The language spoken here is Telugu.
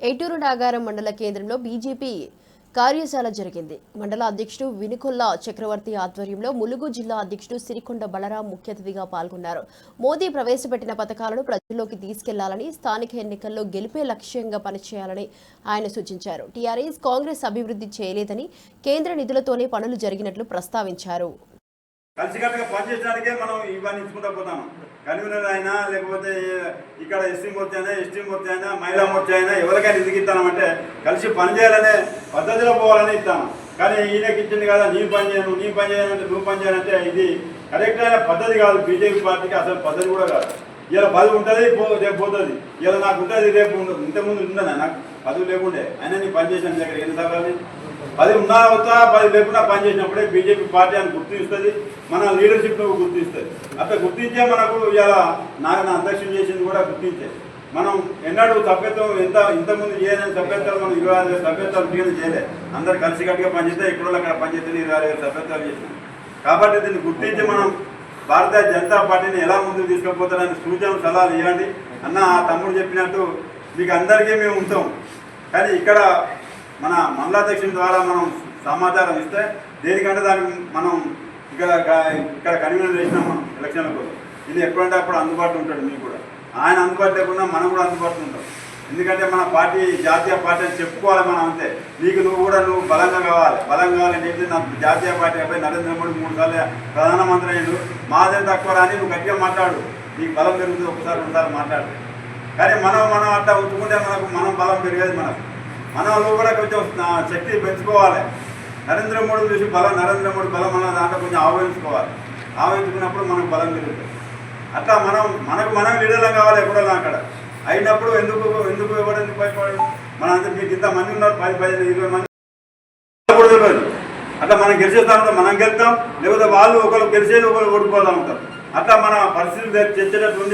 ఏటూరు నాగారం మండల కేంద్రంలో బీజేపీ కార్యశాల జరిగింది. మండల అధ్యక్షుడు వినుకొల్ల చక్రవర్తి ఆధ్వర్యంలో ములుగు జిల్లా అధ్యక్షుడు సిరికొండ బలరాం ముఖ్య అతిథిగా పాల్గొన్నారు. మోదీ ప్రవేశపెట్టిన పథకాలను ప్రజల్లోకి తీసుకెళ్లాలని, స్థానిక ఎన్నికల్లో గెలిపే లక్ష్యంగా పనిచేయాలని ఆయన సూచించారు. టీఆర్ఎస్ కాంగ్రెస్ అభివృద్ధి చేయలేదని, కేంద్ర నిధులతోనే పనులు జరిగినట్లు ప్రస్తావించారు. కలిసికట్టుగా పనిచేయడానికే మనం ఇవన్నీ ఇచ్చుకుంటూ పోతాము. కన్వీనర్ అయినా లేకపోతే ఇక్కడ ఎస్సీ మోర్చా అయినా, ఎస్టీ మోర్చా అయినా, మహిళా మోర్చా అయినా ఎవరికైనా ఎందుకు ఇస్తామంటే కలిసి పనిచేయాలనే పద్ధతిలో పోవాలని ఇస్తాము. కానీ ఈయనకి ఇచ్చింది కదా నీ పని చేయను, నీ పని చేయాలంటే నువ్వు పని చేయాలంటే ఇది కరెక్ట్ అయిన పద్ధతి కాదు. బీజేపీ పార్టీకి అసలు పద్ధతి కూడా కాదు. ఇలా పదవి ఉంటుంది, రేపు పోతుంది. ఇలా నాకు ఉంటుంది, రేపు ఉండదు. ఇంతకుముందు ఉందన్నా నాకు పదవి లేకుండే అయినా నీ పని చేసిన దగ్గర ఎన్నిసార్లు పది ఉన్నా అవుతా, పది లేకుండా పనిచేసినప్పుడే బీజేపీ పార్టీ అని గుర్తిస్తుంది, మన లీడర్షిప్ గుర్తిస్తుంది. అట్లా గుర్తించే మనకు ఇలా నాకు నా అధ్యక్షులు చేసింది కూడా గుర్తించే. మనం ఎన్నడూ సభ్యత్వం ఇంతకుముందు చేయలేని సభ్యత్వాలు మనం 26,000 సభ్యత్వాలు చేయలేదు. అందరు కలిసికట్టుగా పనిచేస్తే ఇక్కడ అక్కడ పనిచేస్తే 26,000 సభ్యత్వాలు చేసినాం. కాబట్టి దీన్ని గుర్తించి మనం భారతీయ జనతా పార్టీని ఎలా ముందుకు తీసుకుపోతారని సూచనలు సలహాలు ఇవ్వండి అన్న. ఆ తమ్ముడు చెప్పినట్టు మీకు అందరికీ మేము ఉంటాం. కానీ ఇక్కడ మన మండలాధ్యక్షుల ద్వారా మనం సమాచారం ఇస్తే దేనికంటే దానికి మనం ఇక్కడ కన్వీనర్ చేసినాం. మనం ఎలక్షన్ల కోసం ఇది ఎప్పుడంటే అప్పుడు అందుబాటులో ఉంటాడు. మీకు కూడా ఆయన అందుబాటు లేకుండా మనం కూడా అందుబాటులో ఉంటాం. ఎందుకంటే మన పార్టీ జాతీయ పార్టీ అని చెప్పుకోవాలి మనం. అంతే నీకు నువ్వు బలంగా కావాలని చెప్పి నా జాతీయ పార్టీ అబ్బాయి నరేంద్ర మోడీ 3 సార్లు ప్రధానమంత్రి అయ్యాడు. మాదేం తక్కువ రాని నువ్వు గట్టిగా మాట్లాడు, నీకు బలం పెరుగుతుంది. ఒకసారి 2 సార్లు మాట్లాడు. కానీ మనం అట్లా ఉంచుకుంటే మనం బలం పెరిగేది. మనలో కూడా కొంచెం శక్తి పెంచుకోవాలి. నరేంద్ర మోడీ చూసి నరేంద్ర మోడీ బలం అన్న దాంట్లో కొంచెం ఆవహించుకోవాలి. ఆవహించుకున్నప్పుడు మనకు బలం పెరుగుతుంది. అట్లా మనం లీడర్లు కావాలి. ఎప్పుడన్నా అక్కడ అయినప్పుడు ఎందుకు ఇవ్వడానికి భయపడదు. మన అంతా మీకు ఇంతమంది ఉన్నారు, 10, 15, 20 మంది తెలియదు. అట్లా మనం గెలిచేస్తా ఉంటాం, మనం గెలుస్తాం. లేకపోతే వాళ్ళు ఒకరు గెలిచేది ఒకరు ఓడిపోతూ ఉంటారు. అట్లా మన పరిస్థితులు తెచ్చేటట్టు